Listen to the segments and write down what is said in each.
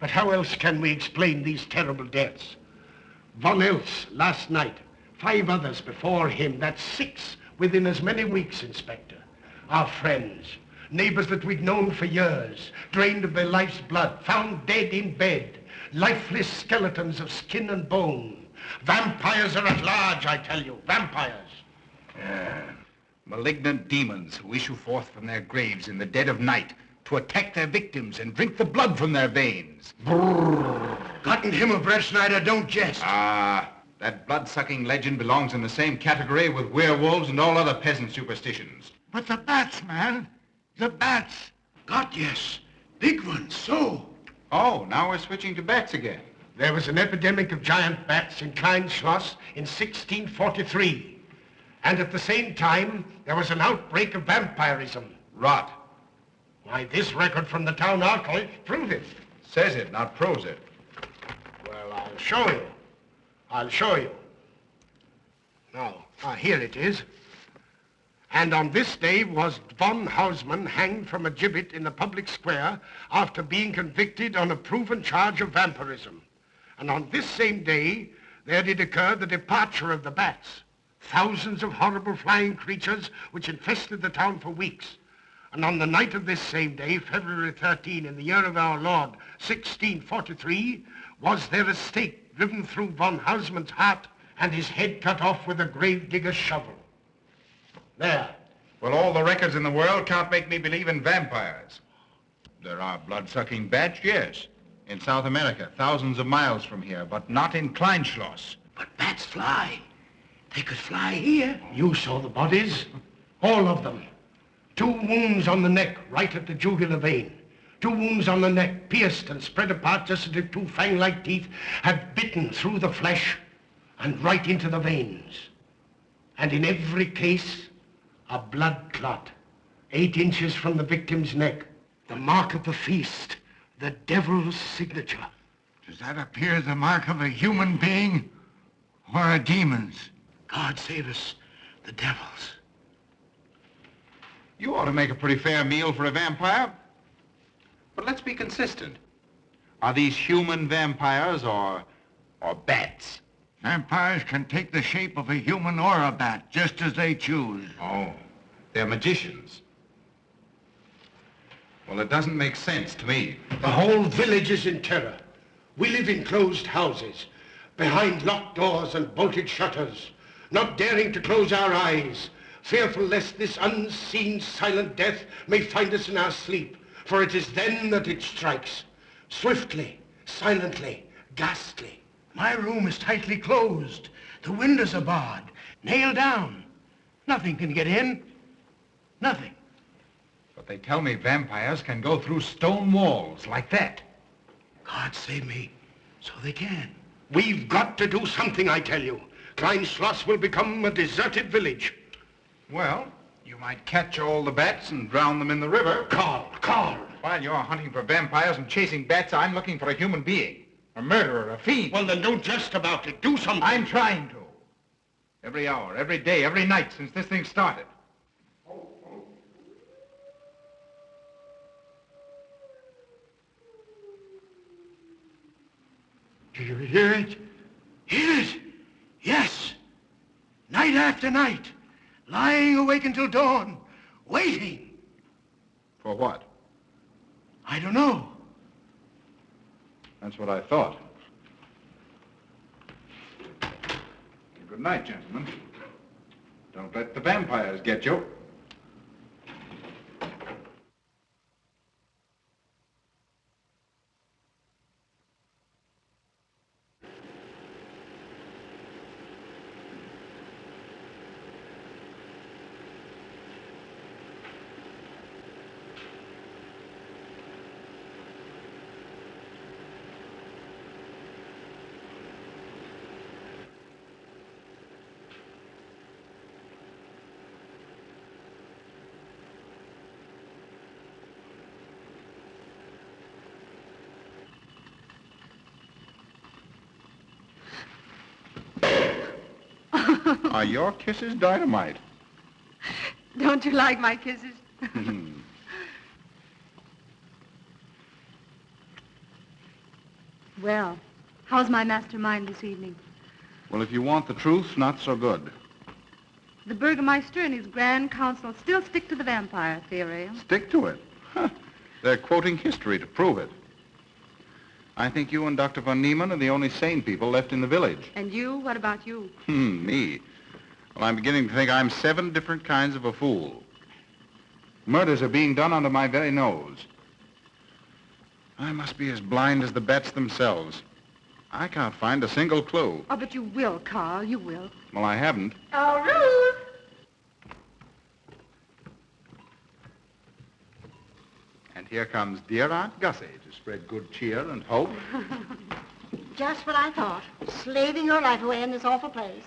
But how else can we explain these terrible deaths? Von Else last night, 5 others before him, that's 6 within as many weeks, Inspector. Our friends, neighbors that we'd known for years, drained of their life's blood, found dead in bed, lifeless skeletons of skin and bone. Vampires are at large, I tell you, vampires. Malignant demons who issue forth from their graves in the dead of night to attack their victims and drink the blood from their veins. Gotten him a breast, Snyder, don't jest. That blood-sucking legend belongs in the same category with werewolves and all other peasant superstitions. But the bats, man. The bats. God, yes. Big ones, so. Oh, now we're switching to bats again. There was an epidemic of giant bats in Kleinschloss in 1643. And at the same time, there was an outbreak of vampirism. Rot. Why, this record from the town archive proves it. Says it, not proves it. Well, I'll show you. I'll show you. Now, here it is. And on this day was von Hausmann hanged from a gibbet in the public square after being convicted on a proven charge of vampirism. And on this same day, there did occur the departure of the bats. Thousands of horrible flying creatures which infested the town for weeks. And on the night of this same day, February 13, in the year of our Lord, 1643, was there a stake driven through von Hausmann's heart and his head cut off with a gravedigger's shovel. There. Well, all the records in the world can't make me believe in vampires. There are blood-sucking bats, yes. In South America, thousands of miles from here, but not in Kleinschloss. But bats fly. They could fly here. You saw the bodies. All of them. 2 wounds on the neck, right at the jugular vein. 2 wounds on the neck, pierced and spread apart just as if 2 fang-like teeth had bitten through the flesh and right into the veins. And in every case, a blood clot, 8 inches from the victim's neck. The mark of the feast, the devil's signature. Does that appear the mark of a human being or a demon's? God save us, the devil's. You ought to make a pretty fair meal for a vampire. But let's be consistent. Are these human vampires or bats? Vampires can take the shape of a human or a bat, just as they choose. Oh, they're magicians. Well, it doesn't make sense to me. The whole village is in terror. We live in closed houses, behind locked doors and bolted shutters, not daring to close our eyes, fearful lest this unseen silent death may find us in our sleep, for it is then that it strikes, swiftly, silently, ghastly. My room is tightly closed. The windows are barred, nailed down. Nothing can get in. Nothing. But they tell me vampires can go through stone walls like that. God save me, so they can. We've got to do something, I tell you. Kleinschloss will become a deserted village. Well, you might catch all the bats and drown them in the river. Carl! While you're hunting for vampires and chasing bats, I'm looking for a human being. A murderer, a fiend. Well, then don't jest about it. Do something. I'm trying to. Every hour, every day, every night since this thing started. Do you hear it? Hear it? Yes. Night after night. Lying awake until dawn. Waiting. For what? I don't know. That's what I thought. Good night, gentlemen. Don't let the vampires get you. Are your kisses dynamite? Don't you like my kisses? Well, how's my mastermind this evening? Well, if you want the truth, not so good. The Burgermeister and his Grand Council still stick to the vampire theory. Stick to it. Huh. They're quoting history to prove it. I think you and Dr. von Niemann are the only sane people left in the village. And you? What about you? Me? Well, I'm beginning to think I'm 7 different kinds of a fool. Murders are being done under my very nose. I must be as blind as the bats themselves. I can't find a single clue. Oh, but you will, Carl. You will. Well, I haven't. Oh, Ruth! And here comes dear Aunt Gussie to spread good cheer and hope. Just what I thought. Slaving your life away in this awful place.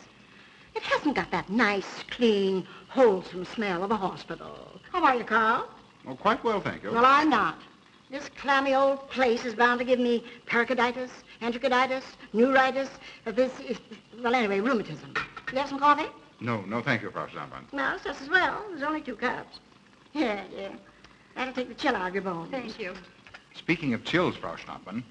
It hasn't got that nice, clean, wholesome smell of a hospital. How are you, Carl? Oh, quite well, thank you. Well, I'm not. This clammy old place is bound to give me pericarditis, enterocolitis, neuritis, well, anyway, rheumatism. You have some coffee? No, thank you, Frau Stammmann. No, it's just as well. There's only 2 cups. Here. That'll take the chill out of your bones. Thank you. Speaking of chills, Frau Stammmann,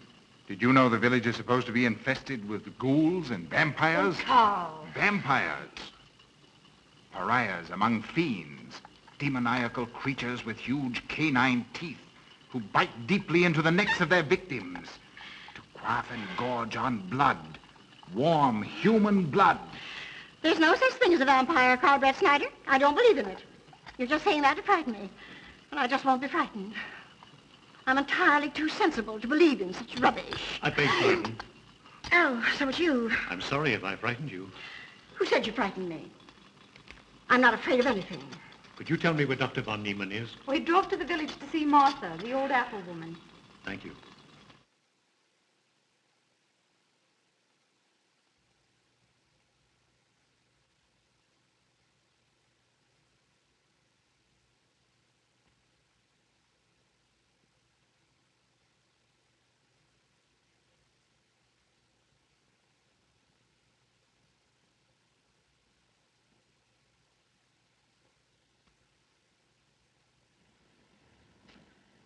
did you know the village is supposed to be infested with ghouls and vampires? Oh, Carl. Vampires. Pariahs among fiends. Demoniacal creatures with huge canine teeth who bite deeply into the necks of their victims to quaff and gorge on blood. Warm human blood. There's no such thing as a vampire, Carl Brett Snyder. I don't believe in it. You're just saying that to frighten me. And I just won't be frightened. I'm entirely too sensible to believe in such rubbish. I beg pardon. Oh, so it's you. I'm sorry if I frightened you. Who said you frightened me? I'm not afraid of anything. Could you tell me where Dr. von Niemann is? We drove to the village to see Martha, the old apple woman. Thank you.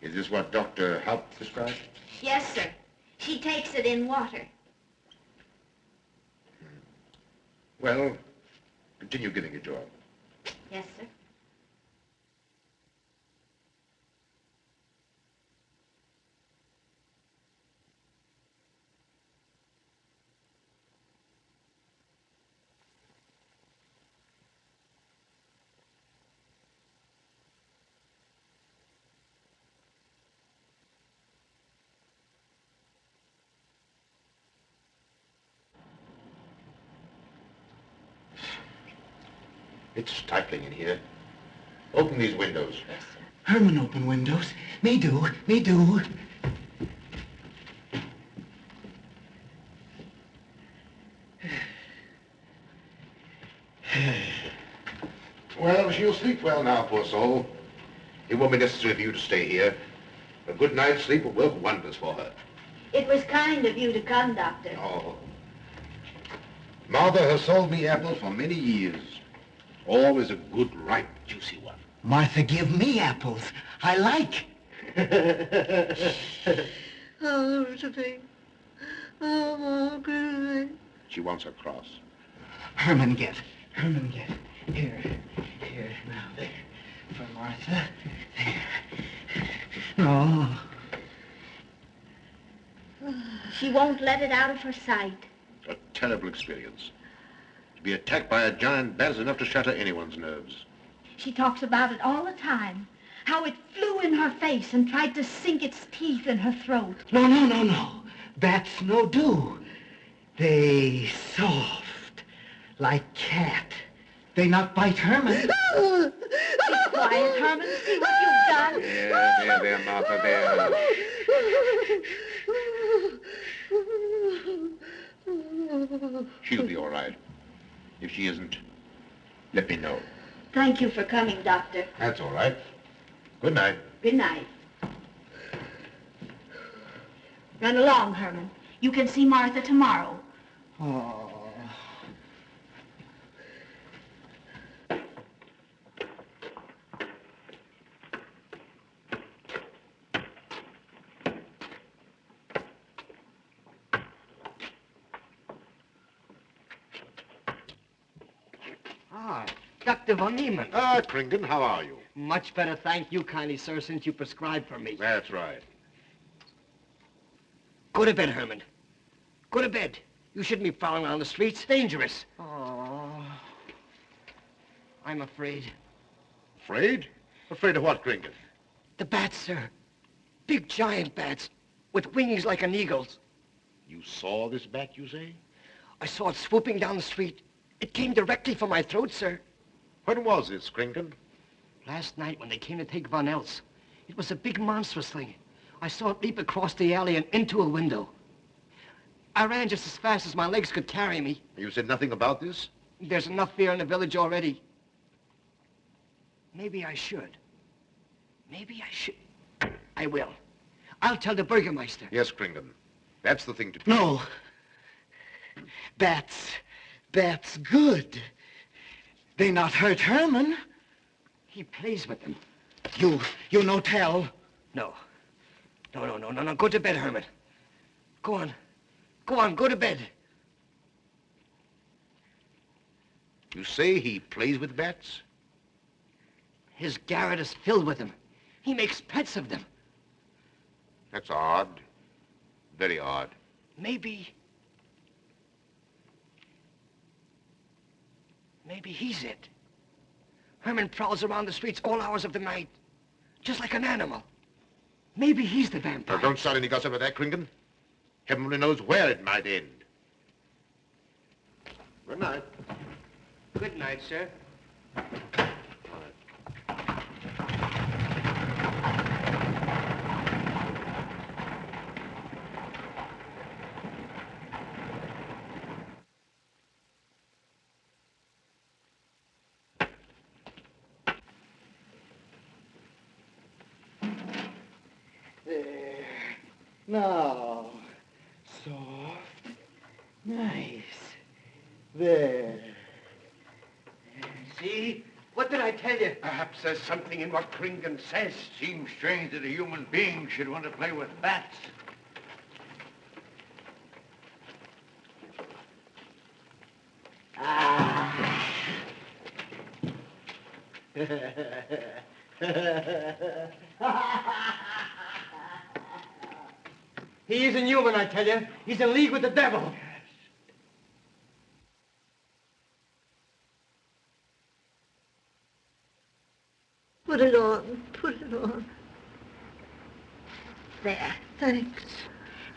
Is this what Dr. Haupt prescribed? Yes, sir. She takes it in water. Well, continue giving it to her. Yes, sir. It's stifling in here. Open these windows. Yes, sir. Herman open windows. Me do. Well, she'll sleep well now, poor soul. It won't be necessary for you to stay here. A good night's sleep will work wonders for her. It was kind of you to come, Doctor. Oh. Martha has sold me apples for many years. Always a good, ripe, juicy one. Martha, give me apples. I like. Oh, Josephine. Oh, good. She wants her cross. Herman, get. Here. Now, there. For Martha. There. Oh. She won't let it out of her sight. A terrible experience. To be attacked by a giant bat is enough to shatter anyone's nerves. She talks about it all the time. How it flew in her face and tried to sink its teeth in her throat. No. Bats no do. They soft, like cat. They not bite Herman. Be quiet, Herman. See what you've done. There, Martha, there. She'll be all right. If she isn't, let me know. Thank you for coming, Doctor. That's all right. Good night. Good night. Run along, Herman. You can see Martha tomorrow. Oh. Ah, Dr. von Niemann. Ah, Krington, how are you? Much better, thank you kindly, sir, since you prescribed for me. That's right. Go to bed, Herman. Go to bed. You shouldn't be prowling around the streets. Dangerous. Oh, I'm afraid. Afraid? Afraid of what, Krington? The bats, sir. Big giant bats with wings like an eagle's. You saw this bat, you say? I saw it swooping down the street. It came directly for my throat, sir. When was this, Krington? Last night when they came to take Von Eltz. It was a big monstrous thing. I saw it leap across the alley and into a window. I ran just as fast as my legs could carry me. You said nothing about this? There's enough fear in the village already. Maybe I should. Maybe I should. I will. I'll tell the Burgermeister. Yes, Krington. That's the thing to do. No. Bats. Bats good. They not hurt Herman. He plays with them. You no tell? No. No. Go to bed, Herman. Go on. Go to bed. You say he plays with bats? His garret is filled with them. He makes pets of them. That's odd. Very odd. Maybe he's it. Herman prowls around the streets all hours of the night, just like an animal. Maybe he's the vampire. Now, don't start any gossip of that, Krington. Heaven only knows where it might end. Good night. Good night, sir. There. Now. Soft. Nice. There. See? What did I tell you? Perhaps there's something in what Krington says. Seems strange that a human being should want to play with bats. He isn't human, I tell you. He's in league with the devil. Put it on. Put it on. There. Thanks.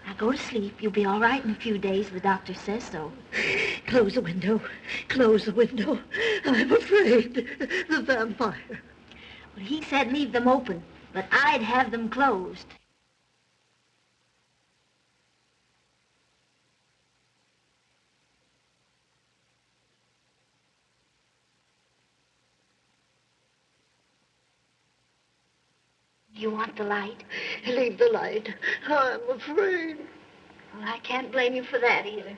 Now go to sleep. You'll be all right in a few days. The doctor says so. Close the window. Close the window. I'm afraid. The vampire. Well, he said leave them open, but I'd have them closed. You want the light? Leave the light. I'm afraid. Well, I can't blame you for that either.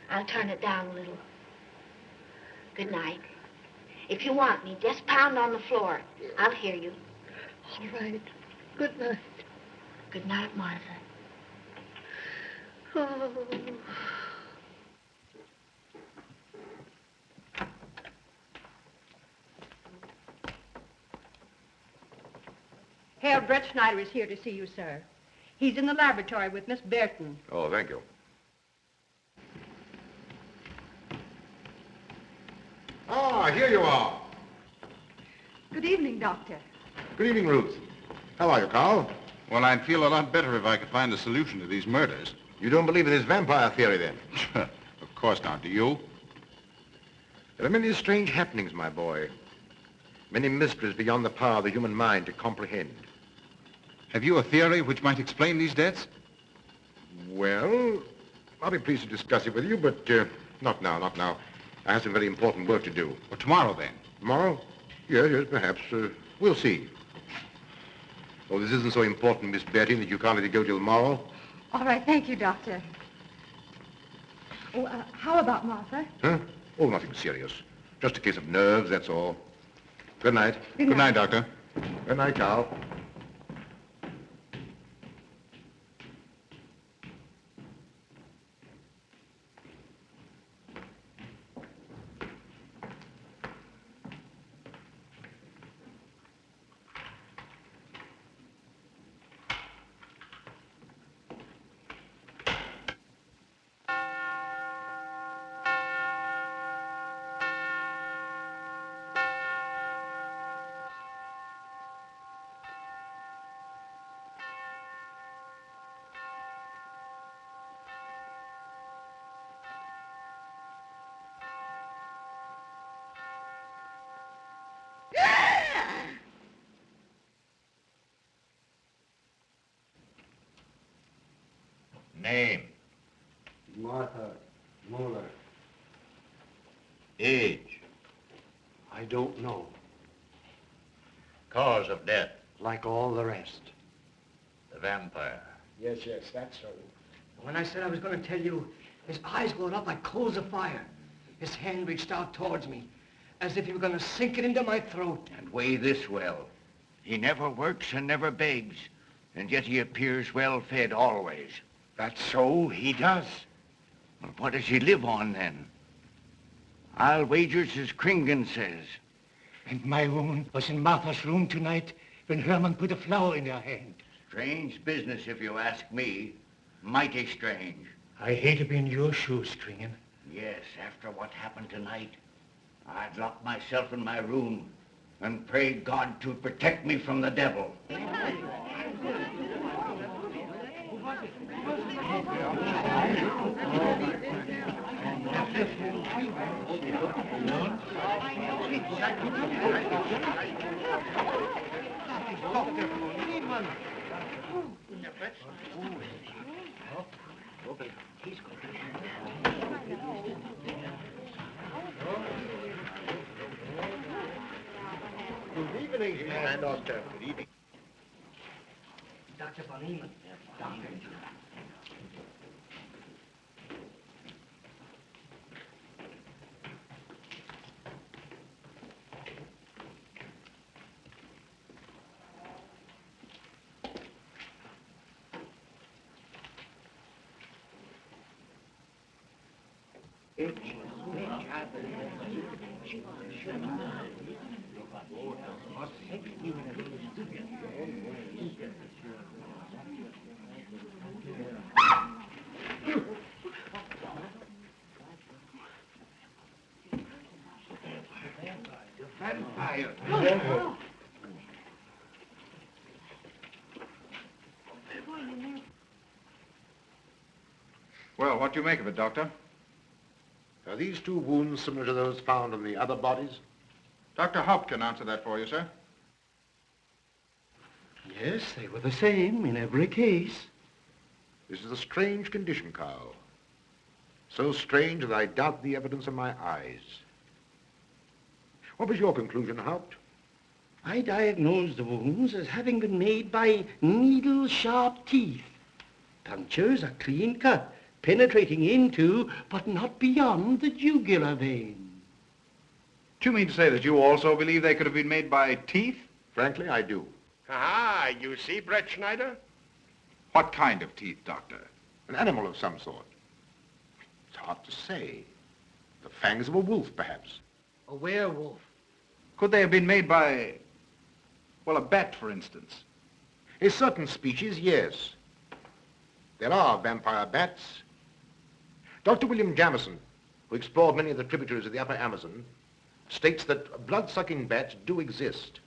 I'll turn it down a little. Good night. If you want me, just pound on the floor. I'll hear you. All right. Good night. Good night, Martha. Oh. Herr Brett Schneider is here to see you, sir. He's in the laboratory with Miss Burton. Oh, thank you. Ah, here you are. Good evening, Doctor. Good evening, Ruth. How are you, Carl? Well, I'd feel a lot better if I could find a solution to these murders. You don't believe in this vampire theory, then? Of course not. Do you? There are many strange happenings, my boy. Many mysteries beyond the power of the human mind to comprehend. Have you a theory which might explain these deaths? Well, I'll be pleased to discuss it with you, but not now. I have some very important work to do. Well, tomorrow, then. Tomorrow? Yes, perhaps. We'll see. Oh, this isn't so important, Miss Betty, that you can't let it go till tomorrow. All right, thank you, Doctor. Oh, how about Martha? Huh? Oh, nothing serious. Just a case of nerves, that's all. Good night. Good night. Doctor. Good night, Carl. Martha Muller. Age. I don't know. Cause of death. Like all the rest. The vampire. Yes, that's so. When I said I was going to tell you, his eyes glowed up like coals of fire. His hand reached out towards me, as if he were going to sink it into my throat. And weigh this well. He never works and never begs, and yet he appears well-fed always. That's so, he does. But what does he live on, then? I'll wager it's as Kringen says. And my woman was in Martha's room tonight when Herman put a flower in her hand. Strange business, if you ask me. Mighty strange. I hate to be in your shoes, Kringen. Yes, after what happened tonight, I'd lock myself in my room and pray God to protect me from the devil. Good evening, Herr Doctor. Good evening. Dr. von Niemann. Doctor. Vampire. Well, what do you make of it, Doctor? Are these two wounds similar to those found on the other bodies? Dr. Haupt can answer that for you, sir. Yes, they were the same in every case. This is a strange condition, Carl. So strange that I doubt the evidence of my eyes. What was your conclusion, Haupt? I diagnosed the wounds as having been made by needle-sharp teeth. Punctures are clean cut, penetrating into, but not beyond, the jugular vein. Do you mean to say that you also believe they could have been made by teeth? Frankly, I do. Ah, you see, Brett Schneider? What kind of teeth, Doctor? An animal of some sort. It's hard to say. The fangs of a wolf, perhaps. A werewolf. Could they have been made by, well, a bat, for instance? A certain species, yes. There are vampire bats. Dr. William Jamison, who explored many of the tributaries of the upper Amazon, states that blood-sucking bats do exist.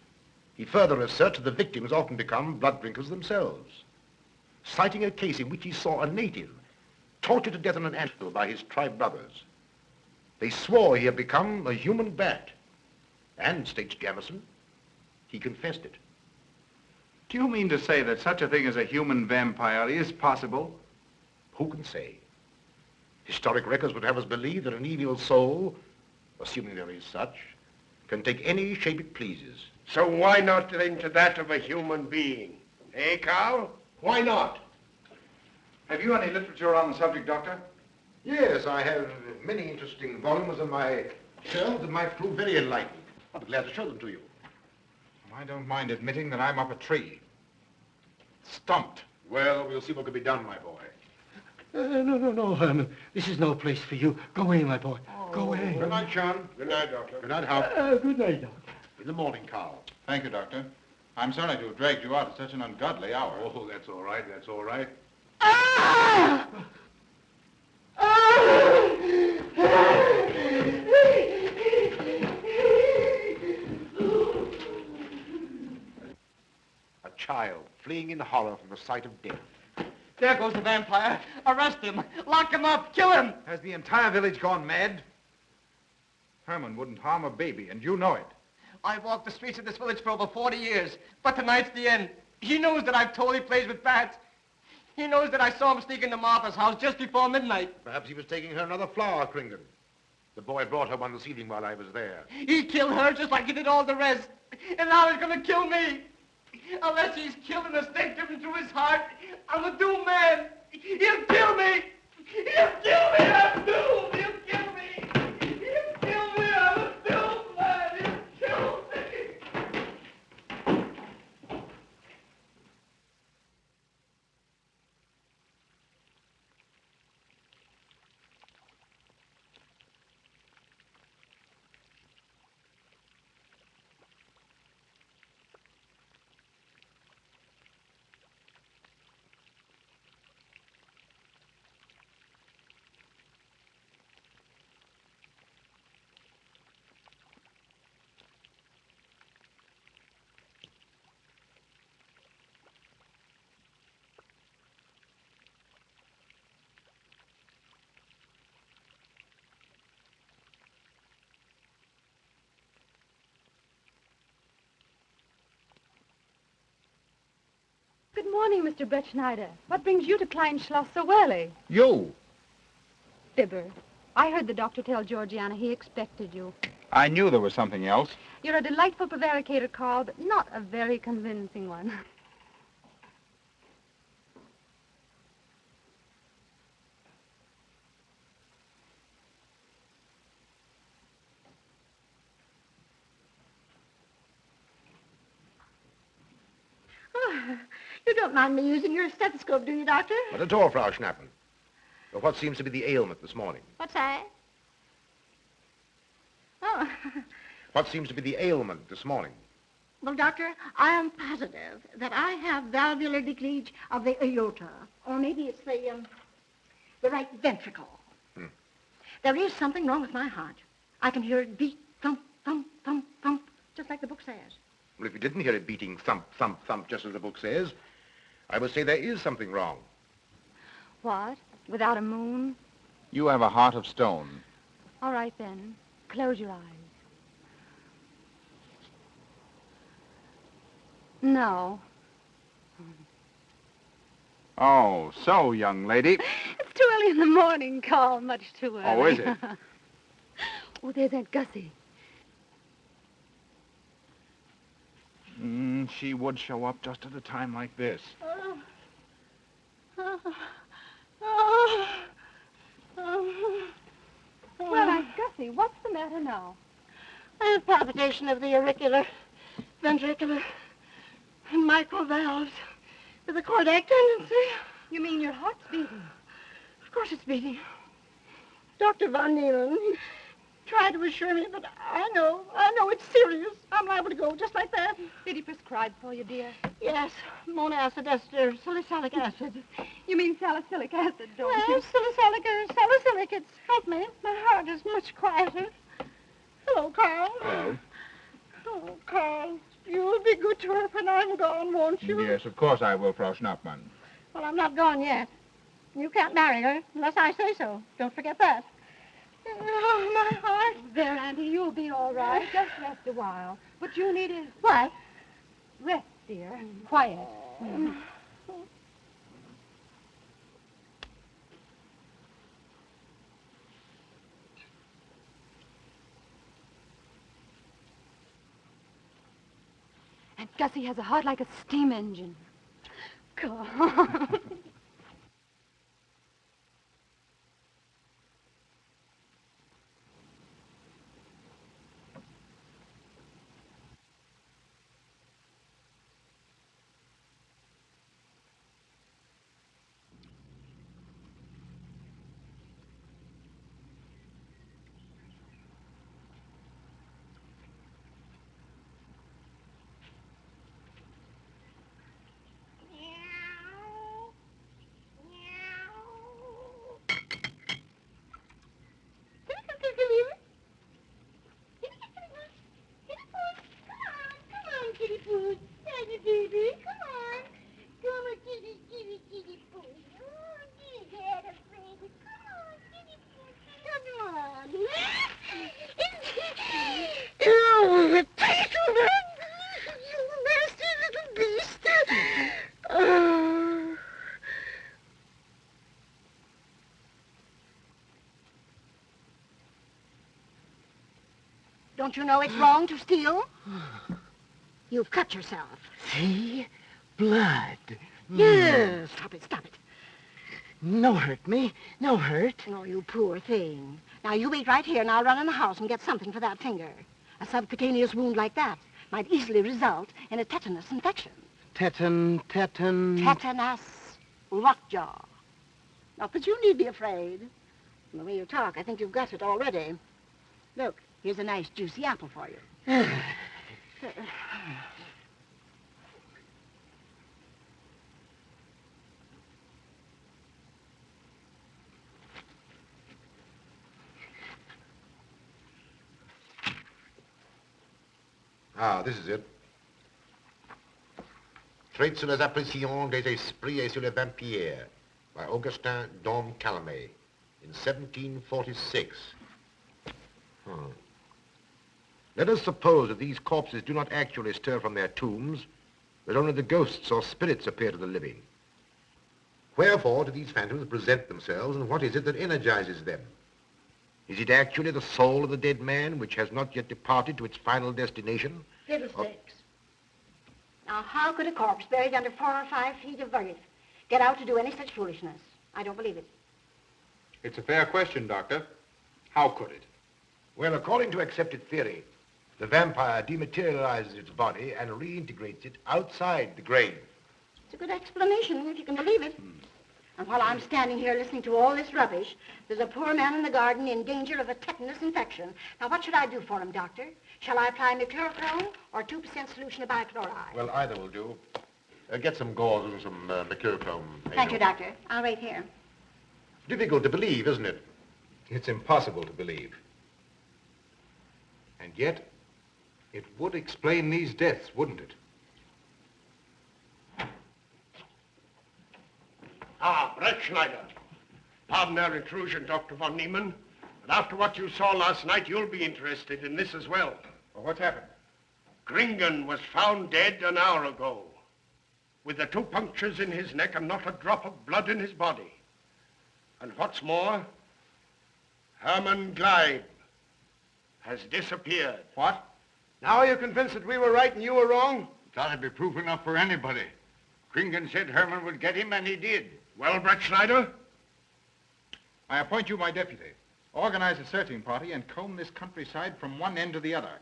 He further asserts that the victims often become blood drinkers themselves, citing a case in which he saw a native tortured to death in an anthill by his tribe brothers. They swore he had become a human bat, and, states Jamison, he confessed it. Do you mean to say that such a thing as a human vampire is possible? Who can say? Historic records would have us believe that an evil soul, assuming there is such, can take any shape it pleases. So why not into that of a human being? Eh, Carl? Why not? Have you any literature on the subject, Doctor? Yes, I have many interesting volumes on my shelves that might prove very enlightening. I'll be glad to show them to you. I don't mind admitting that I'm up a tree. Stumped. Well, we'll see what can be done, my boy. No, Herman. This is no place for you. Go away, my boy. Go away. Good night, John. Good night, Doctor. Good night, Hal. Good night, Doctor. In the morning, Carl. Thank you, Doctor. I'm sorry to have dragged you out at such an ungodly hour. Oh, that's all right. That's all right. A child fleeing in horror from the sight of death. There goes the vampire. Arrest him. Lock him up. Kill him. Has the entire village gone mad? Herman wouldn't harm a baby, and you know it. I've walked the streets of this village for over 40 years, but tonight's the end. He knows that I've told he plays with bats. He knows that I saw him sneak into Martha's house just before midnight. Perhaps he was taking her another flower, Kringan. The boy brought her one this evening while I was there. He killed her just like he did all the rest. And now he's gonna kill me. Unless he's killed in a stake driven through his heart, I'm a doomed man. He'll kill me. He'll kill me. I'm doomed. He'll kill me. He'll kill me. I'm a doomed man. He'll kill me. Good morning, Mr. Brett Schneider. What brings you to Kleinschloss so early? You. Fibber. I heard the doctor tell Georgiana he expected you. I knew there was something else. You're a delightful prevaricator, Carl, but not a very convincing one. Oh, you don't mind me using your stethoscope, do you, Doctor? Not at all, Frau Schnappen. But what seems to be the ailment this morning? What's that? Oh. What seems to be the ailment this morning? Well, Doctor, I am positive that I have valvular leakage of the aorta. Or maybe it's the right ventricle. There is something wrong with my heart. I can hear it beat, thump, thump, thump, thump, just like the book says. Well, if you didn't hear it beating thump, thump, thump, just as the book says, I would say there is something wrong. What? Without a moon? You have a heart of stone. All right, then. Close your eyes. No. Oh, so, young lady. It's too early in the morning, Carl. Much too early. Oh, is it? Oh, there's Aunt Gussie. She would show up just at a time like this. Well, Aunt Gussie, what's the matter now? I have palpitation of the auricular, ventricular, and mitral valves with a cardiac tendency. You mean your heart's beating? Of course it's beating. Dr. Von Neelen tried to assure me, but I know it's serious. I'm liable to go just like that. Did he prescribe for you, dear? Yes, monacid ester, salicylic acid. You mean salicylic acid, don't you? Well, salicylic, it's helped me. My heart is much quieter. Hello, Carl. Hello. Oh, Carl, you'll be good to her when I'm gone, won't you? Yes, of course I will, Frau Schnappmann. Well, I'm not gone yet. You can't marry her unless I say so. Don't forget that. Oh, my heart. There, Auntie, you'll be all right. Just rest a while. What you need is What? rest, dear. Quiet. And Gussie has a heart like a steam engine. Carl. Don't you know it's wrong to steal? You've cut yourself. See? Blood. Yes. Stop it, stop it. No hurt me. No hurt. Oh, you poor thing. Now, you wait right here, and I'll run in the house and get something for that finger. A subcutaneous wound like that might easily result in a tetanus infection. Tetanus. Tetanus. Lockjaw. Not that you need be afraid. From the way you talk, I think you've got it already. Look, here's a nice juicy apple for you. Ah, this is it. Traits sur les apparitions des esprits et sur les vampires by Augustin Dom Calame in 1746. Let us suppose that these corpses do not actually stir from their tombs, that only the ghosts or spirits appear to the living. Wherefore do these phantoms present themselves, and what is it that energizes them? Is it actually the soul of the dead man which has not yet departed to its final destination? Fiddlesticks. Now, how could a corpse buried under 4 or 5 feet of earth get out to do any such foolishness? I don't believe it. It's a fair question, Doctor. How could it? Well, according to accepted theory, the vampire dematerializes its body and reintegrates it outside the grave. It's a good explanation, if you can believe it. And while I'm standing here listening to all this rubbish, there's a poor man in the garden in danger of a tetanus infection. Now, what should I do for him, Doctor? Shall I apply mercurochrome or 2% solution of bichloride? Well, either will do. Get some gauze and some mercurochrome. Thank you, Doctor. I'll wait here. Difficult to believe, isn't it? It's impossible to believe. And yet, it would explain these deaths, wouldn't it? Ah, Brett Schneider. Pardon our intrusion, Dr. von Niemann. But after what you saw last night, you'll be interested in this as well. Well, what's happened? Gringen was found dead an hour ago, with the 2 punctures in his neck and not a drop of blood in his body. And what's more, Hermann Gleib has disappeared. What? Now are you convinced that we were right and you were wrong? That'd be proof enough for anybody. Kringen said Herman would get him, and he did. Well, Brett Schneider? I appoint you my deputy. Organize a searching party and comb this countryside from one end to the other.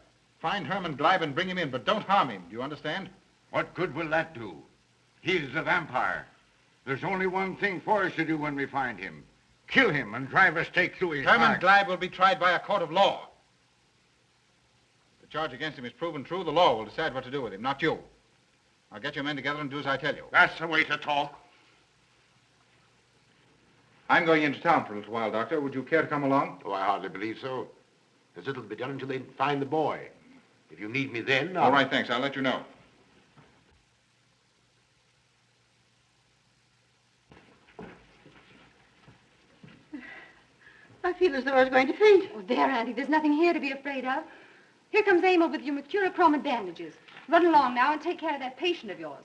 Find Herman Gleib and bring him in, but don't harm him. Do you understand? What good will that do? He's the vampire. There's only one thing for us to do when we find him. Kill him and drive a stake through his Herman heart. Gleib will be tried by a court of law. If the charge against him is proven true, the law will decide what to do with him, not you. I'll get your men together and do as I tell you. That's the way to talk. I'm going into town for a little while, Doctor. Would you care to come along? Oh, I hardly believe so. There's little to be done until they find the boy. If you need me then, All right, thanks. I'll let you know. I feel as though I was going to faint. Oh, there, Auntie. There's nothing here to be afraid of. Here comes Emil with your mercurochrome and bandages. Run along now and take care of that patient of yours.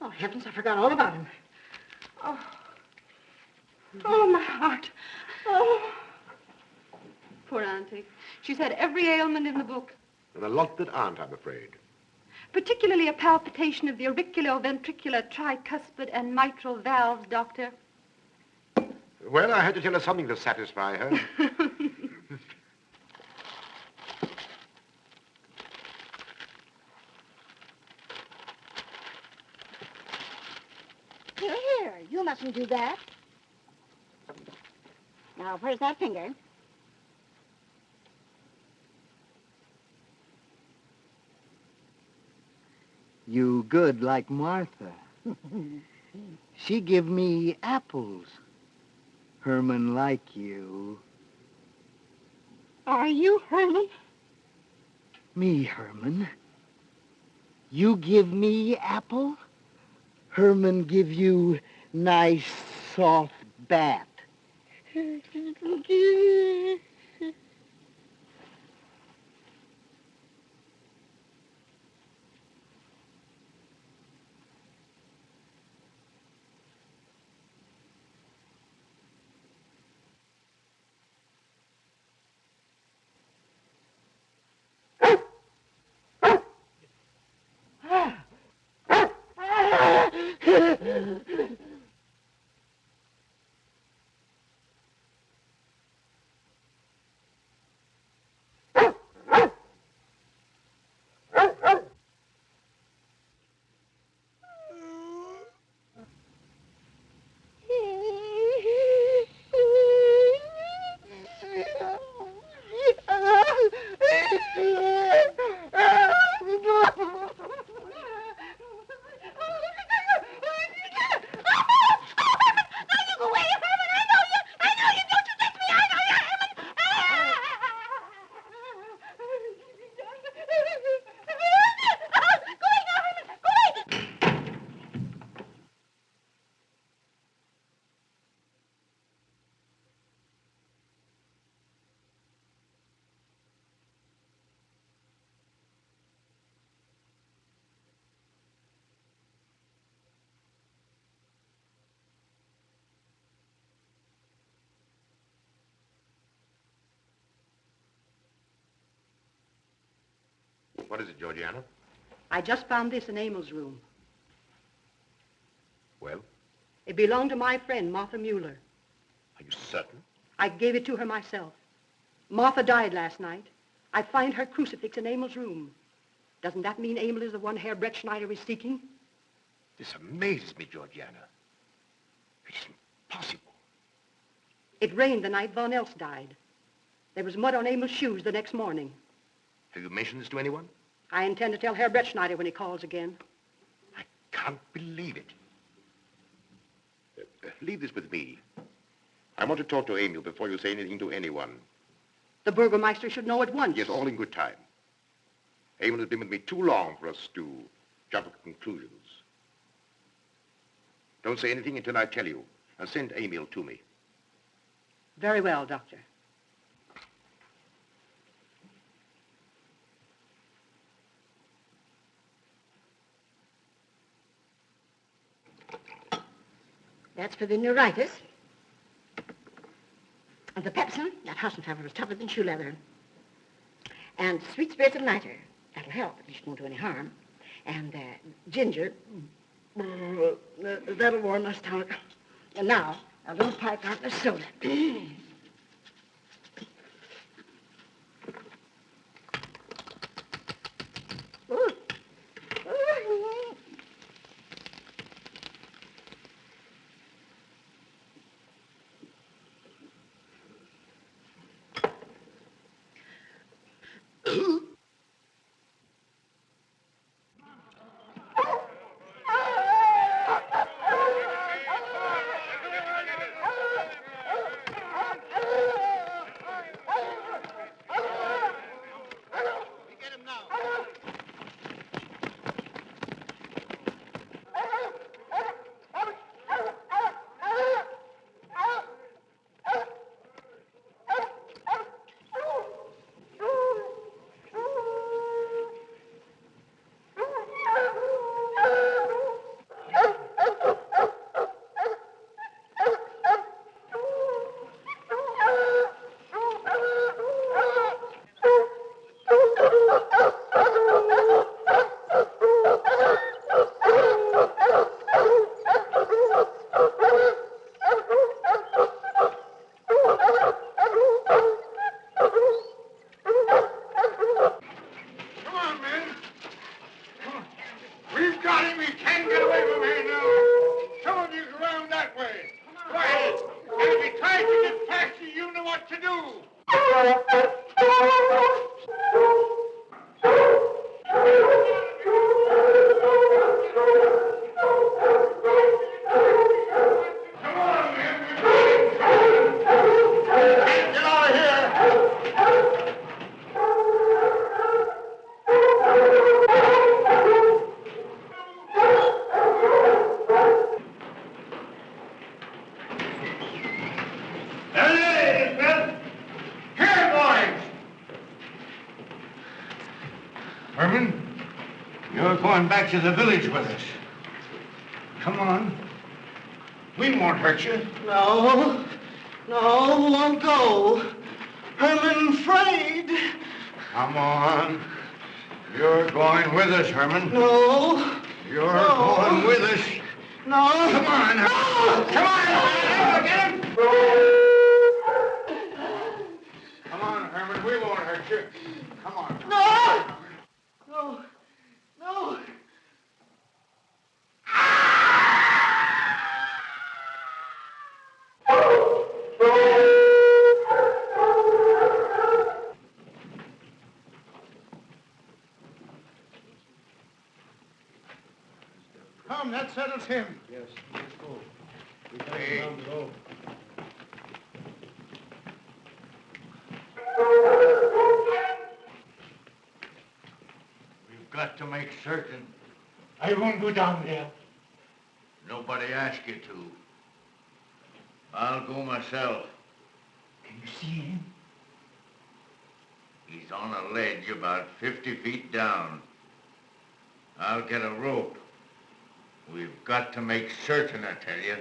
Oh, heavens, I forgot all about him. Oh, my heart. Oh. Poor Auntie. She's had every ailment in the book. And a lot that aren't, I'm afraid. Particularly a palpitation of the auriculoventricular, tricuspid, and mitral valves, Doctor. Well, I had to tell her something to satisfy her. Here, you mustn't do that. Now, where's that finger? You good like Martha. She give me apples. Herman like you. Are you Herman? Me, Herman. You give me apple? Herman give you nice, soft bat. What is it, Georgiana? I just found this in Emil's room. Well, It belonged to my friend, Martha Mueller. are you certain? I gave it to her myself. Martha died last night. I find her crucifix in Emil's room. Doesn't that mean Emil is the one Herr Brettschneider is seeking? This amazes me, Georgiana. It isn't possible. It rained the night Von Elst died. There was mud on Emil's shoes the next morning. Have you mentioned this to anyone? I intend to tell Herr Brettschneider when he calls again. I can't believe it. Leave this with me. I want to talk to Emil before you say anything to anyone. The Burgermeister should know at once. Yes, all in good time. Emil has been with me too long for us to jump to conclusions. Don't say anything until I tell you, and send Emil to me. Very well, Doctor. That's for the neuritis. And the pepsin, that Hassenpfeffer was tougher than shoe leather. And sweet spirits of nitre, that'll help, at least won't do any harm. And ginger, that'll warm my stomach. And now, a little pipe out of soda. Herman, you're going back to the village with us. Come on. We won't hurt you. No, won't go. Herman afraid. Come on. You're going with us, Herman. No. You're going with us. No. Come on. No. Come on. Get him. Come on, Herman. We won't hurt you. Come on. No. Come, that settles him. Yes, let's go. We can't Hey. down the road. We've got to make certain. I won't go down there. Nobody asked you to. I'll go myself. Can you see him? He's on a ledge about 50 feet down. I'll get a rope. We've got to make certain, I tell you.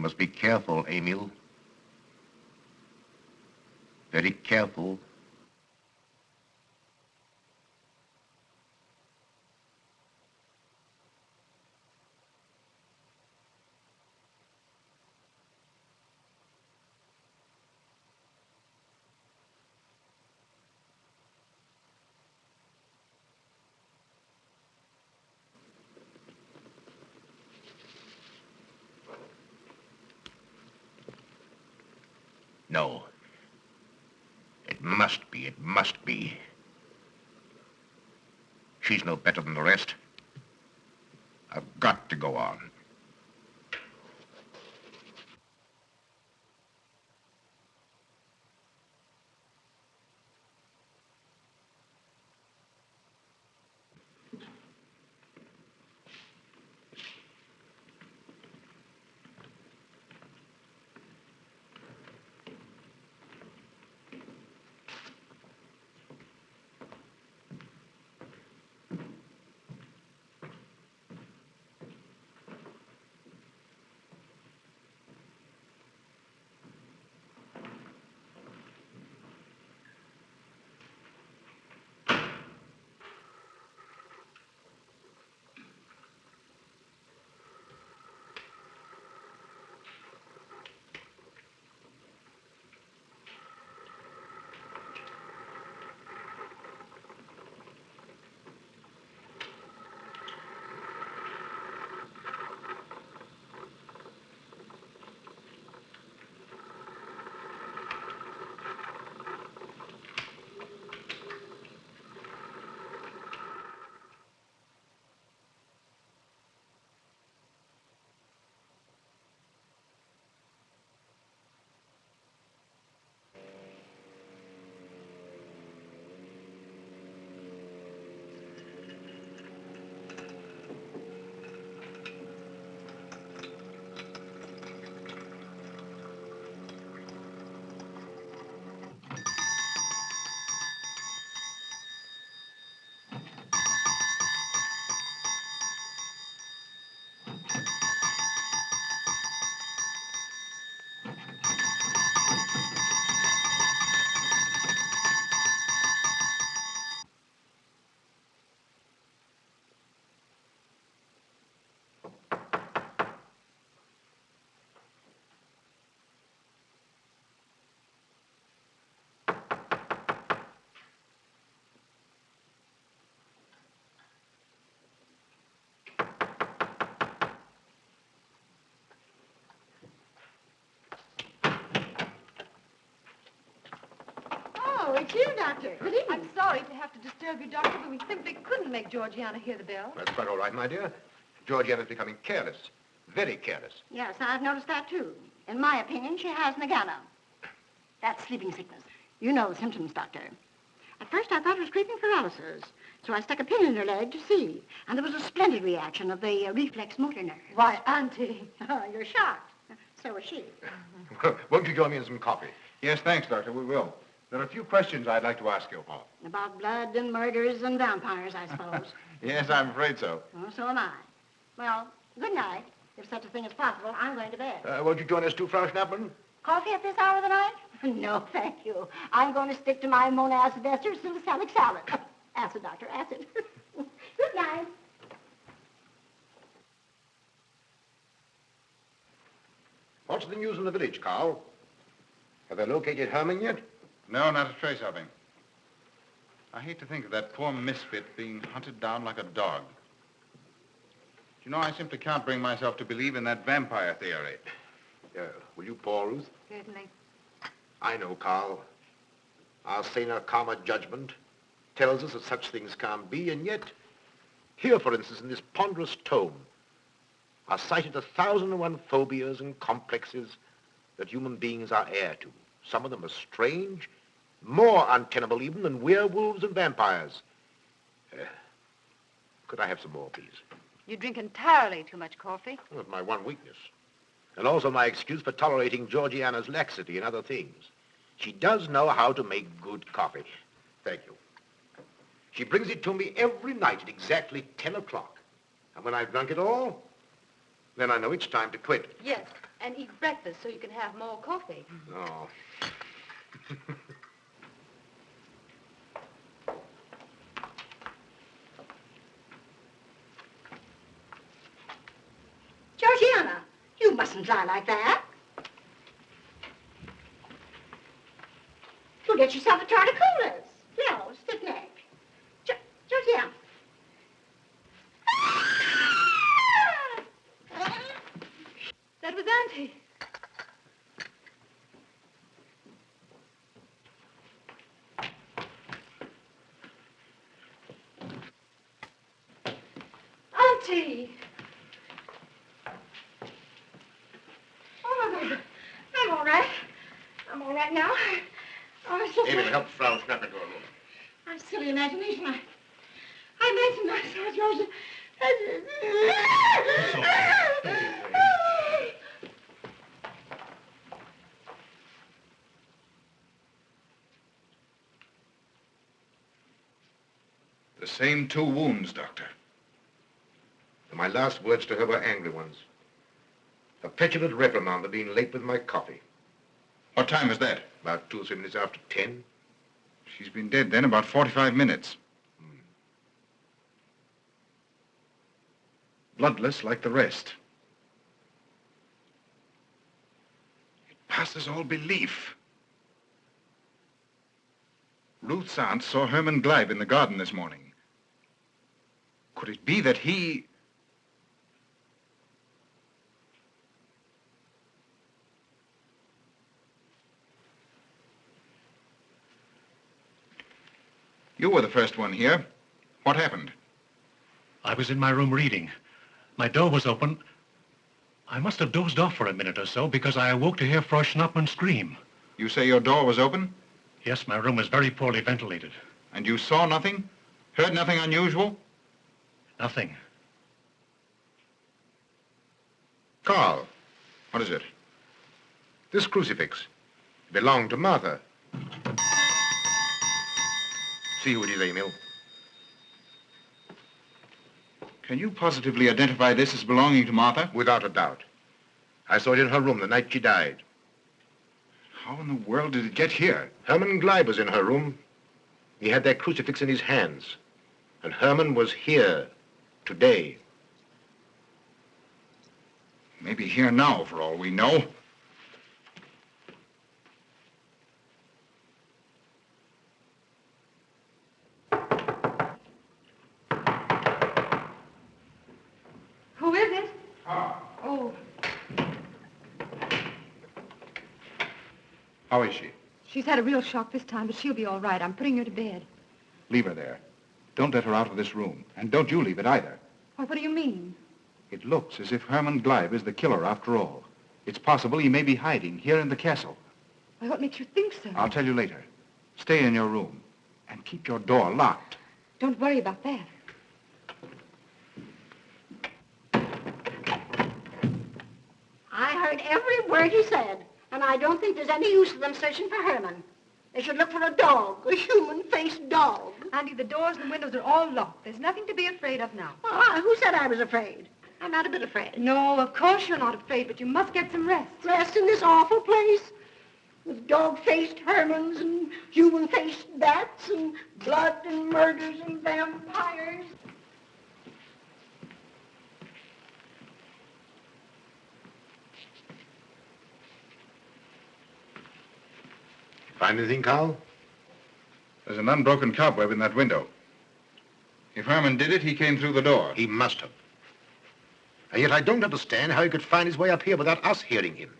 must be careful, Emil. Very careful. No. It must be, it must be. She's no better than the rest. I've got to go on. Oh, it's you, Doctor. Good evening. I'm sorry to have to disturb you, Doctor, but we simply couldn't make Georgiana hear the bell. That's quite all right, my dear. Georgiana's becoming careless. Very careless. Yes, I've noticed that, too. In my opinion, she has nagana. That's sleeping sickness. You know the symptoms, Doctor. At first, I thought it was creeping paralysis, so I stuck a pin in her leg to see, and there was a splendid reaction of the reflex motor nerve. Why, Auntie. Oh, you're shocked. So was she. Won't you join me in some coffee? Yes, thanks, Doctor. We will. There are a few questions I'd like to ask you about. About blood and murders and vampires, I suppose. Yes, I'm afraid so. Oh, so am I. Well, good night. If such a thing is possible, I'm going to bed. Won't you join us too, Frau Schnappmann? Coffee at this hour of the night? No, thank you. I'm going to stick to my monacid ester salicylic salad. Acid, Doctor, acid. Good night. What's the news in the village, Carl? Have they located Herman yet? No, not a trace of him. I hate to think of that poor misfit being hunted down like a dog. You know, I simply can't bring myself to believe in that vampire theory. Will you pour, Ruth? Certainly. I know, Carl. Our saner, calmer judgment tells us that such things can't be, and yet, here, for instance, in this ponderous tome, are cited 1,001 phobias and complexes that human beings are heir to. Some of them are strange, more untenable even than werewolves and vampires. Could I have some more, please? You drink entirely too much coffee. Well, that's my one weakness. And also my excuse for tolerating Georgiana's laxity and other things. She does know how to make good coffee. Thank you. She brings it to me every night at exactly 10 o'clock. And when I've drunk it all, then I know it's time to quit. Yes, And eat breakfast so you can have more coffee. Oh. Georgiana, you mustn't lie like that. You'll get yourself a torticolis. No, stiff neck. Georgiana. That was Auntie. Auntie! Oh, I'm all right. I'm all right now. Oh, it's just Amy, help Frau snap into her room. my silly imagination. I imagined I saw Georgia. The same 2 wounds, Doctor. And my last words to her were angry ones. A petulant reprimand for being late with my coffee. What time is that? About 2 or 3 minutes after 10. She's been dead then about 45 minutes. Bloodless like the rest. It passes all belief. Ruth's aunt saw Herman Gleib in the garden this morning. Could it be that he... You were the first one here. What happened? I was in my room reading. My door was open. I must have dozed off for a minute or so because I awoke to hear Frau Schnappmann scream. You say your door was open? Yes, my room is very poorly ventilated. And you saw nothing? Heard nothing unusual? Nothing. Carl, What is it? this crucifix belonged to Martha. See who it is, Emil. Can you positively identify this as belonging to Martha? Without a doubt. I saw it in her room the night she died. How in the world did it get here? Herman Gleib was in her room. He had that crucifix in his hands. And Herman was here today. Maybe here now, for all we know. Who is it? Oh, How is she? she's had a real shock this time, but she'll be all right. I'm putting her to bed. Leave her there. Don't let her out of this room. And don't you leave it either. Why, what do you mean? It looks as if Herman Gleib is the killer after all. It's possible he may be hiding here in the castle. Why, what makes you think so? I'll tell you later. Stay in your room and keep your door locked. Don't worry about that. I heard every word he said, and I don't think there's any use of them searching for Herman. They should look for a dog, a human-faced dog. Auntie, the doors and windows are all locked. There's nothing to be afraid of now. Who said I was afraid? I'm not a bit afraid. No, of course you're not afraid, but you must get some rest. Rest in this awful place with dog-faced Hermans and human-faced bats and blood and murders and vampires. Find anything, Carl? There's an unbroken cobweb in that window. If Herman did it, he came through the door. He must have. And yet I don't understand how he could find his way up here without us hearing him.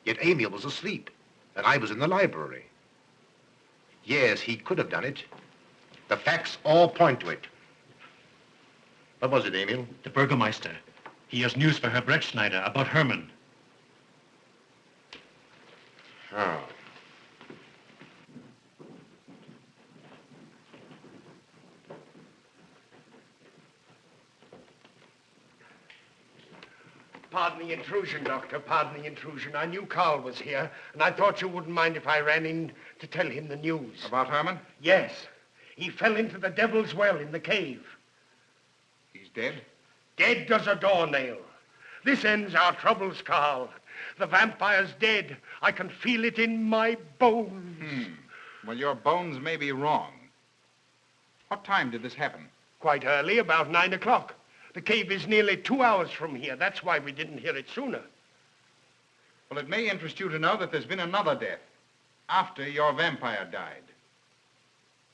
Yet Emil was asleep, and I was in the library. Yes, he could have done it. The facts all point to it. What was it, Emil? The Burgermeister. He has news for Herr Brettschneider about Herman. Oh. Pardon the intrusion, Doctor. Pardon the intrusion. I knew Carl was here, and I thought you wouldn't mind if I ran in to tell him the news. About Herman? Yes. He fell into the Devil's Well in the cave. He's dead? Dead as a doornail. This ends our troubles, Carl. The vampire's dead. I can feel it in my bones. Well, your bones may be wrong. What time did this happen? Quite early, about 9 o'clock. The cave is nearly 2 hours from here. That's why we didn't hear it sooner. Well, it may interest you to know that there's been another death after your vampire died.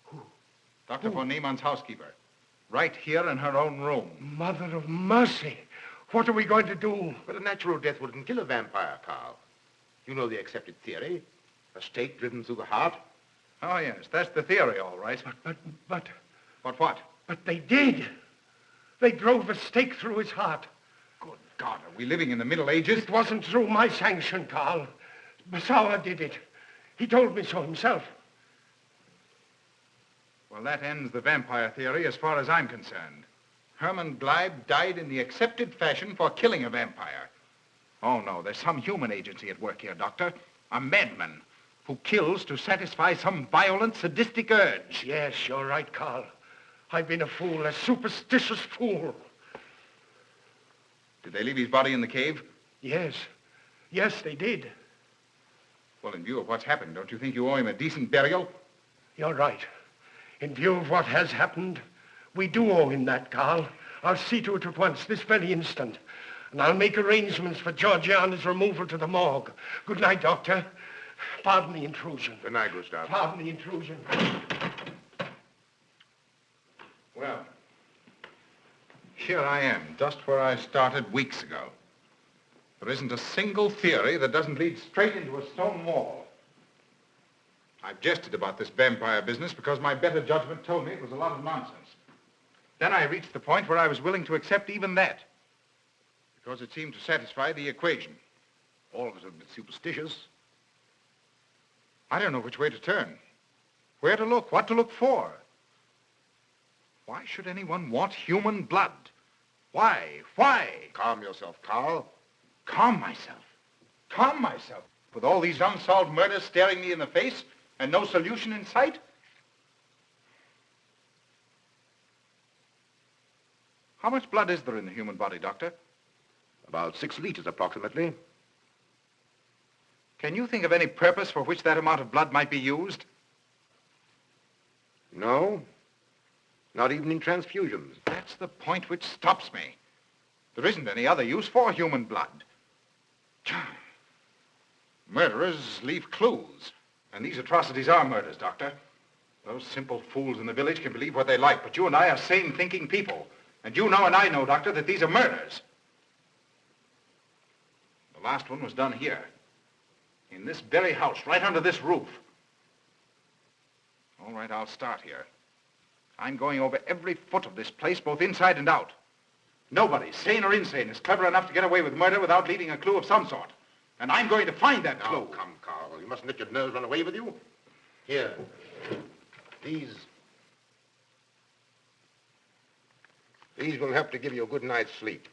Who? Dr. von Niemann's housekeeper. Right here in her own room. Mother of mercy. What are we going to do? But a natural death wouldn't kill a vampire, Carl. You know the accepted theory. A stake driven through the heart. Oh, yes, that's the theory, all right. But... But what? But they did. They drove a stake through his heart. Good God, are we living in the Middle Ages? It wasn't through my sanction, Carl. Basawa did it. He told me so himself. Well, that ends the vampire theory as far as I'm concerned. Herman Gleib died in the accepted fashion for killing a vampire. Oh, no, there's some human agency at work here, Doctor. A madman who kills to satisfy some violent, sadistic urge. Yes, you're right, Carl. I've been a fool, a superstitious fool. Did they leave his body in the cave? Yes. Yes, they did. Well, in view of what's happened, don't you think you owe him a decent burial? You're right. In view of what has happened, we do owe him that, Carl. I'll see to it at once, this very instant. And I'll make arrangements for Georgiana's removal to the morgue. Good night, Doctor. Pardon the intrusion. Good night, Gustav. Pardon the intrusion. Well, here I am, just where I started weeks ago. There isn't a single theory that doesn't lead straight into a stone wall. I've jested about this vampire business because my better judgment told me it was a lot of nonsense. Then I reached the point where I was willing to accept even that, because it seemed to satisfy the equation. All of us have been superstitious. I don't know which way to turn, where to look, what to look for. Why should anyone want human blood? Why? Why? Calm yourself, Carl. Calm myself. Calm myself. With all these unsolved murders staring me in the face and no solution in sight? How much blood is there in the human body, Doctor? About 6 liters, approximately. Can you think of any purpose for which that amount of blood might be used? No. Not even in transfusions. That's the point which stops me. There isn't any other use for human blood. Murderers leave clues. And these atrocities are murders, Doctor. Those simple fools in the village can believe what they like, but you and I are sane, thinking people. And you know and I know, Doctor, that these are murders. The last one was done here. In this very house, right under this roof. All right, I'll start here. I'm going over every foot of this place, both inside and out. Nobody, sane or insane, is clever enough to get away with murder without leaving a clue of some sort. And I'm going to find that clue. Now, come, Carl. You mustn't let your nerves run away with you. Here. These will help to give you a good night's sleep.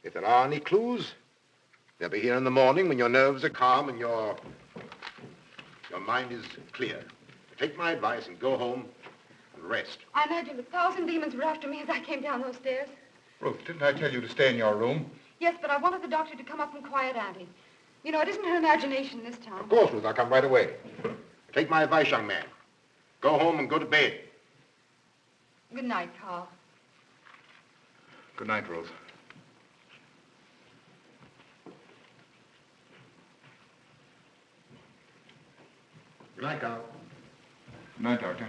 If there are any clues, they'll be here in the morning when your nerves are calm and your mind is clear. Take my advice and go home and rest. I imagined 1,000 demons were after me as I came down those stairs. Ruth, didn't I tell you to stay in your room? Yes, but I wanted the doctor to come up and quiet Auntie. You know, it isn't her imagination this time. Of course, Ruth, I'll come right away. Take my advice, young man. Go home and go to bed. Good night, Carl. Good night, Ruth. Good night, Carl. Good night, Doctor.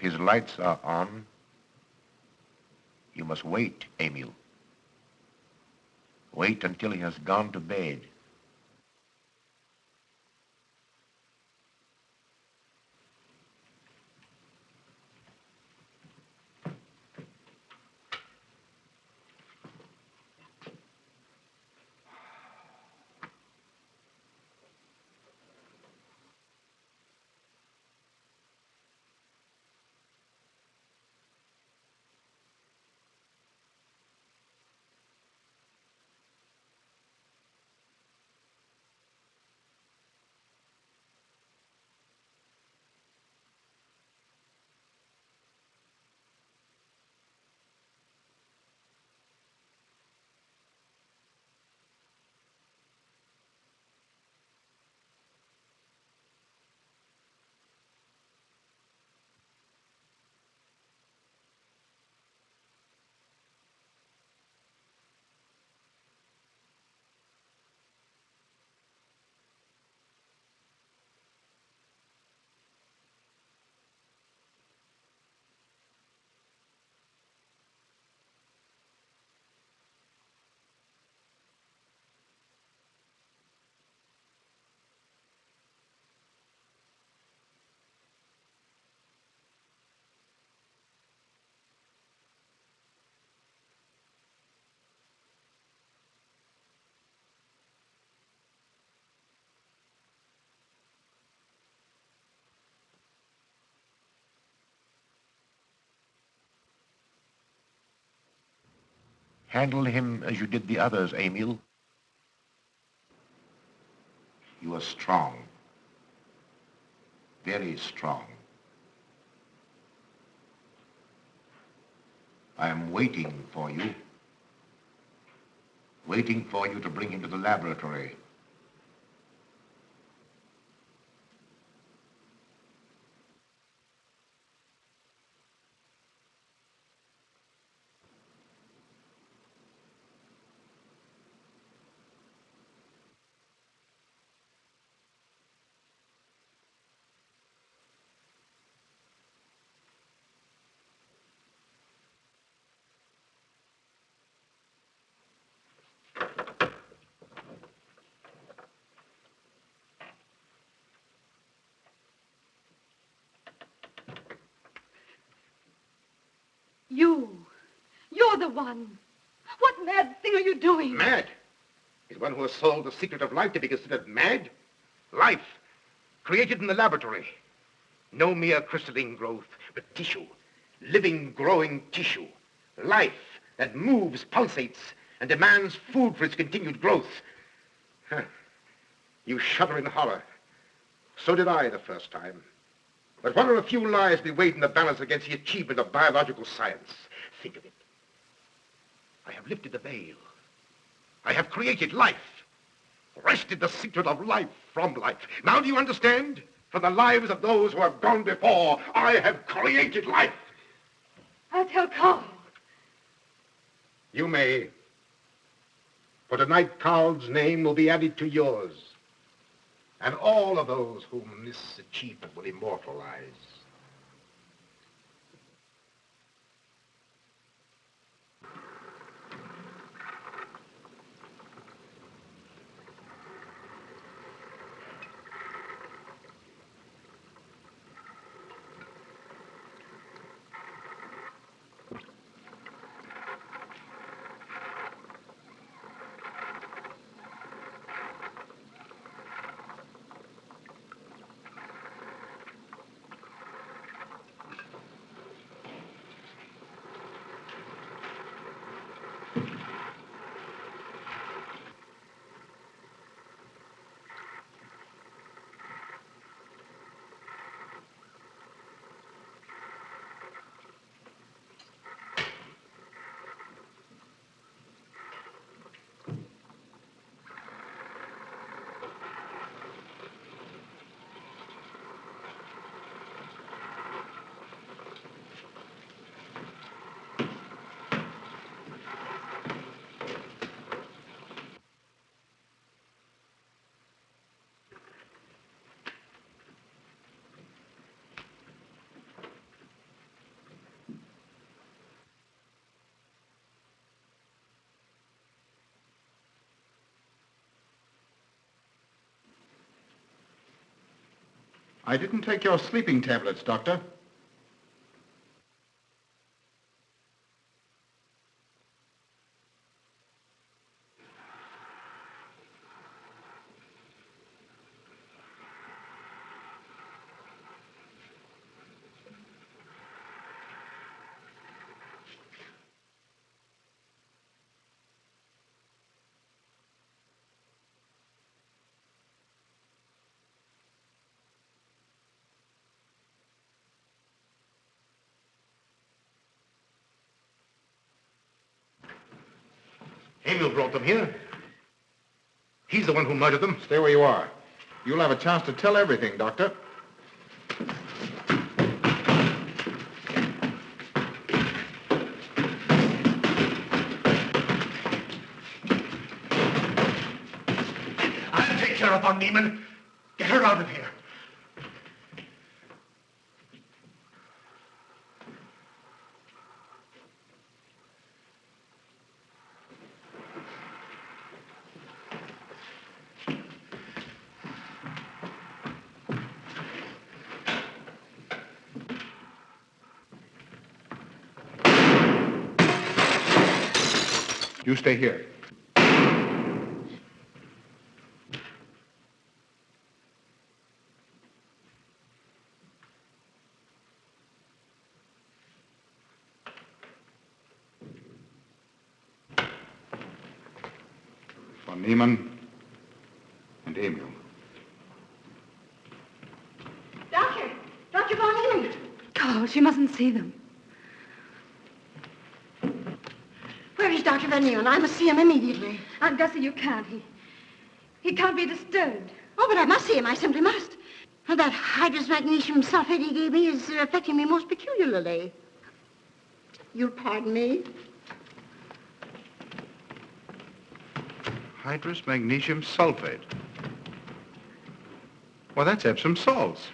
his lights are on, you must wait, Emil. Wait until he has gone to bed. Handle him as you did the others, Emil. You are strong. Very strong. I am waiting for you. Waiting for you to bring him to the laboratory. You're the one. What mad thing are you doing? Mad? Is one who has solved the secret of life to be considered mad? Life, created in the laboratory. No mere crystalline growth, but tissue. Living, growing tissue. Life that moves, pulsates, and demands food for its continued growth. Huh. You shudder in horror. So did I the first time. But what are a few lives we weighed in the balance against the achievement of biological science? Think of it. I have lifted the veil. I have created life. Wrested the secret of life from life. Now do you understand? From the lives of those who have gone before, I have created life. I'll tell Carl. You may. For tonight, Carl's name will be added to yours. And all of those whom this achievement will immortalize. I didn't take your sleeping tablets, Doctor. Emil brought them here. He's the one who murdered them. Stay where you are. You'll have a chance to tell everything, Doctor. I'll take care of Von Niemann. Get her out of here. You stay here. Von Niemann and Emil. Doctor! Dr. Von Niemann! Carl, she mustn't see them. Where is Dr. Von Niemann? I must see him immediately. Aunt Gussie, you can't. He can't be disturbed. Oh, but I must see him. I simply must. And that hydrous magnesium sulfate he gave me is affecting me most peculiarly. You'll pardon me? Hydrous magnesium sulfate. Well, that's Epsom salts.